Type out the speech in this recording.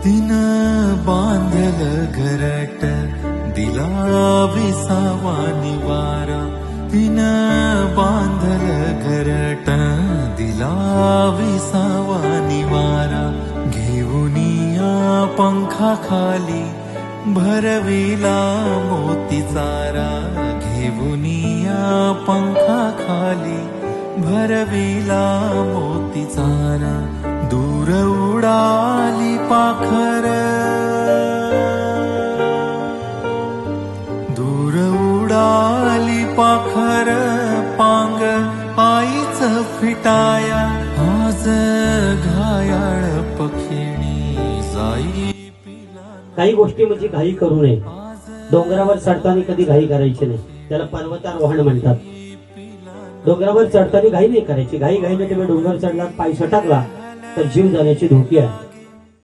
तिन बांधल घरट दिला विसावा निवारा, तिन बांधल घरट दिला विसावा निवारा, घेऊनिया पंखा खाली भरविला मोती चारा, घेऊनिया पंखा खाली भरविला मोती चारा, दूर उडाली पाखर, दूर उडाली पाखर, पांग आईच फिटाया, आज घायाळ पक्षिणी जाई. काही गोष्टी म्हणजे घाई करू नये. डोंगरावर चढताना कधी घाई करायची नाही, त्याला पर्वतारोहण म्हणतात. डोंगरावर चढताना घाई नाही करायची. घाईने तुम्ही डोंगर चढला, पाय सटकला तर जीव जाण्याची धोकी आहे.